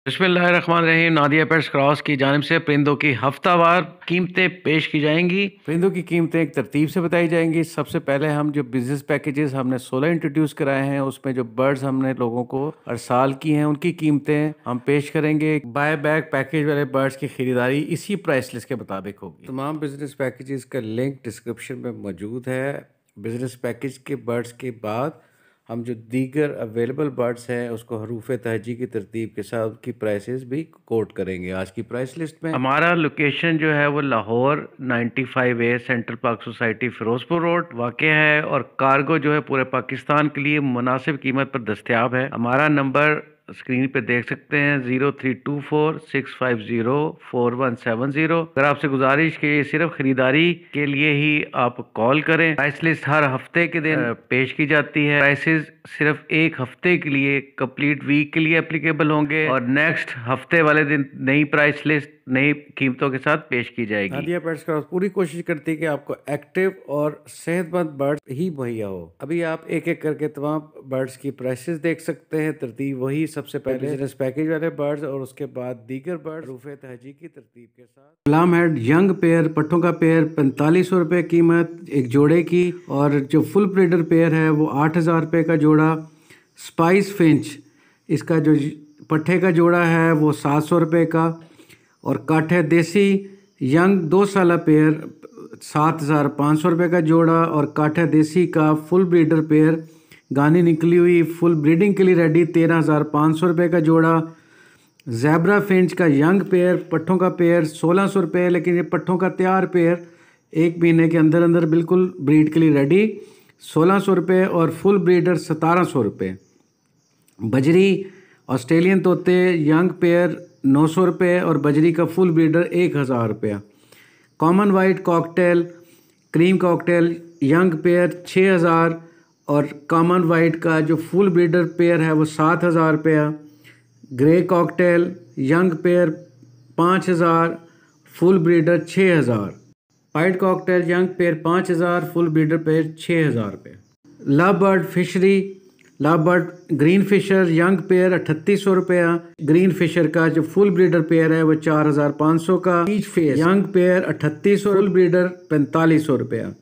बिस्मिल्लाहिर्रहमानिर्रहीम। Nadia pets cross की जानिब से परिंदों की हफ्तावार कीमतें पेश की जाएंगी। परिंदों की कीमतें एक तरतीब से बताई जाएंगी। सबसे पहले हम जो बिजनेस पैकेजेस हमने 16 इंट्रोड्यूस कराए हैं, उसमें जो बर्ड्स हमने लोगों को हर साल की हैं उनकी कीमतें हम पेश करेंगे। बाय बैक पैकेज वाले बर्ड्स की खरीदारी इसी प्राइस लिस्ट के मुताबिक होगी। तमाम बिजनेस पैकेजेस का लिंक डिस्क्रिप्शन में मौजूद है। बिजनेस पैकेज के बर्ड्स के बाद हम जो दीगर अवेलेबल बर्ड्स हैं उसको हरूफ तहजी की तरतीब के साथ उनकी प्राइसेस भी कोट करेंगे आज की प्राइस लिस्ट में। हमारा लोकेशन जो है वो Lahore 95A central park society Firozpur road वाक़ है, और कार्गो जो है पूरे पाकिस्तान के लिए मुनासिब कीमत पर दस्तयाब है। हमारा नंबर स्क्रीन पे देख सकते हैं 0324-650-4170। अगर आपसे गुजारिश कि सिर्फ खरीदारी के लिए ही आप कॉल करें। प्राइस लिस्ट हर हफ्ते के दिन पेश की जाती है। प्राइसेस सिर्फ एक हफ्ते के लिए, कंप्लीट वीक के लिए एप्लीकेबल होंगे, और नेक्स्ट हफ्ते वाले दिन नई प्राइस लिस्ट नई कीमतों के साथ पेश की जाएगी। नादिया पेट्स क्रॉस पूरी कोशिश करती है कि आपको एक्टिव और सेहतमंद बर्ड्स ही मुहैया हो। अभी आप एक एक करके तमाम बर्ड्स की प्राइसेस देख सकते हैं। तरतीब वही, सबसे पहले बिजनेस पैकेज वाले बर्ड्स और उसके बाद दीगर बर्ड्स रूफे तहजी की तरतीब के साथ। गुलाम हेड यंग पेयर पट्टों का पेयर 4500 रुपये कीमत एक जोड़े की, और जो फुल ब्रीडर पेयर है वो 8000 रुपये का जोड़ा। स्पाइस फिंच इसका जो पट्ठे का जोड़ा है वो 700 रुपये का, और काठे देसी यंग 2 साल पेयर 7500 रुपये का जोड़ा, और काठे देसी का फुल ब्रीडर पेयर गानी निकली हुई फुल ब्रीडिंग के लिए रेडी 13500 रुपये का जोड़ा। जैबरा फिंच का यंग पेयर पट्ठों का पेयर 1600 रुपये, लेकिन ये पट्ठों का तैयार पेयर 1 महीने के अंदर अंदर बिल्कुल ब्रीड के लिए रेडी 1600 रुपये, और फुल ब्रीडर 1700 रुपये। बजरी ऑस्ट्रेलियन तोते यंग पेयर 900 रुपये, और बजरी का फुल ब्रीडर 1000 रुपया। Common white cocktail cream cocktail young pair 6000, और कॉमन वाइट का जो फुल ब्रीडर पेयर है वो 7000 रुपया। Grey cockatiel young pair 5000, full breeder 6000। White cockatiel young pair 5000, full breeder pair 6000 रुपये। Love bird fischeri love bird green Fischer young pair 3800 रुपया। Green Fisher का जो फुल ब्रीडर पेयर है वो 4500 का। Peach face young pair 3800, full breeder 4500 रुपया।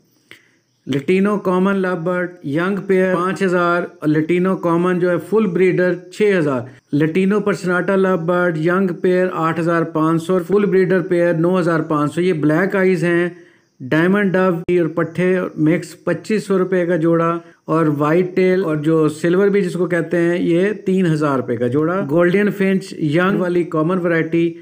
Lutino common love bird young pair 5000, और lutino common जो है full breeder 6000। Lutino personata love bird young pair 8500, full breeder pair 9500। ये ब्लैक आइज हैं। डायमंड डव और पट्ठे मिक्स 2500 रुपये का जोड़ा, और वाइट टेल और जो सिल्वर भी जिसको कहते हैं ये 3000 रुपये का जोड़ा। गोल्डन फिंच यंग वाली कॉमन वैरायटी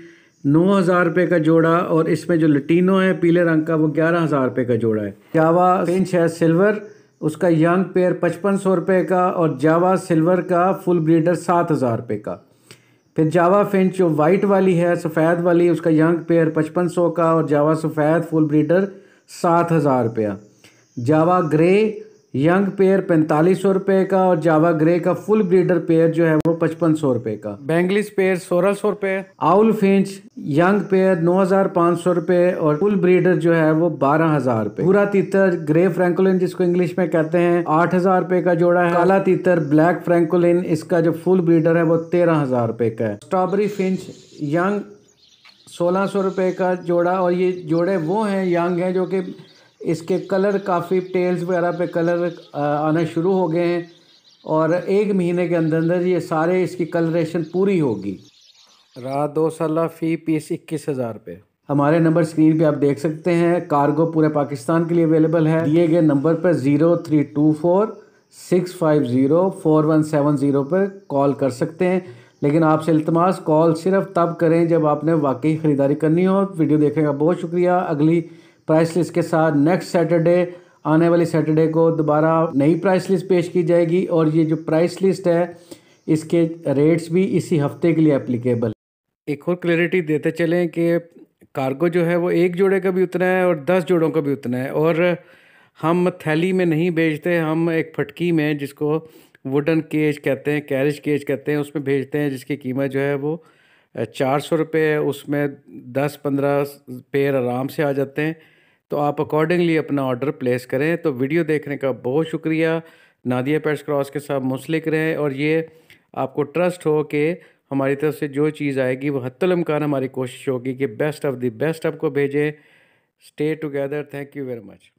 9000 रुपये का जोड़ा, और इसमें जो लटीनो है पीले रंग का वो 11000 रुपये का जोड़ा है। जावा फिंच है सिल्वर, उसका यंग पेयर 5500 रुपये का, और जावा सिल्वर का फुल ब्रीडर 7000 रुपये का। फिर जावा फिंच जो वाइट वाली है सफ़ेद वाली, उसका यंग पेयर 5500 का, और जावा सफ़ेद फुल ब्रीडर 7000 रुपया। जावा ग्रे यंग पेयर 4500 रुपये का, और जावा ग्रे का फुल ब्रीडर पेयर जो है वो 5500 रुपये का। बेंगलिस पेयर 1600 रुपये। आउल फिंच यंग पेयर 9500 रुपये, और फुल ब्रीडर जो है वो 12000 रुपये। भूरा तीतर ग्रे फ्रैंकोलिन जिसको इंग्लिश में कहते हैं 8000 रुपये का जोड़ा है। काला तीतर ब्लैक फ्रैंकोलिन इसका जो फुल ब्रीडर है वो 13000 रुपये का है। स्ट्रॉबेरी फिंच यंग 1600 रुपये का जोड़ा, और ये जोड़े वो हैं यंग हैं जो कि इसके कलर काफ़ी टेल्स वगैरह पे कलर आना शुरू हो गए हैं, और 1 महीने के अंदर अंदर ये सारे इसकी कलरेशन पूरी होगी। रात 2 साल फ़ी पीस 21000 रुपये। हमारे नंबर स्क्रीन पे आप देख सकते हैं। कार्गो पूरे पाकिस्तान के लिए अवेलेबल है। दिए गए नंबर पर 0324-650-4170 पर कॉल कर सकते हैं, लेकिन आपसे इल्तमास कॉल सिर्फ तब करें जब आपने वाकई ख़रीदारी करनी हो। वीडियो देखने का बहुत शुक्रिया। अगली प्राइस लिस्ट के साथ नेक्स्ट सैटरडे, आने वाली सैटरडे को दोबारा नई प्राइस लिस्ट पेश की जाएगी, और ये जो प्राइस लिस्ट है इसके रेट्स भी इसी हफ्ते के लिए एप्लीकेबल। एक और क्लैरिटी देते चलें कि कार्गो जो है वो 1 जोड़े का भी उतना है और 10 जोड़ों का भी उतना है, और हम थैली में नहीं बेचते, हम एक फटकी में जिसको वुडन केज कहते हैं, कैरेज केज कहते हैं, उसमें भेजते हैं, जिसकी कीमत जो है वो 400 रुपये है। उसमें 10-15 पेयर आराम से आ जाते हैं। तो आप अकॉर्डिंगली अपना ऑर्डर प्लेस करें। तो वीडियो देखने का बहुत शुक्रिया। नादिया पेट्स क्रॉस के साथ मुंसलिक रहें, और ये आपको ट्रस्ट हो कि हमारी तरफ से जो चीज़ आएगी वो हत्तल इम्कान हमारी कोशिश होगी कि बेस्ट ऑफ द बेस्ट आपको भेजें। Stay together. Thank you very much.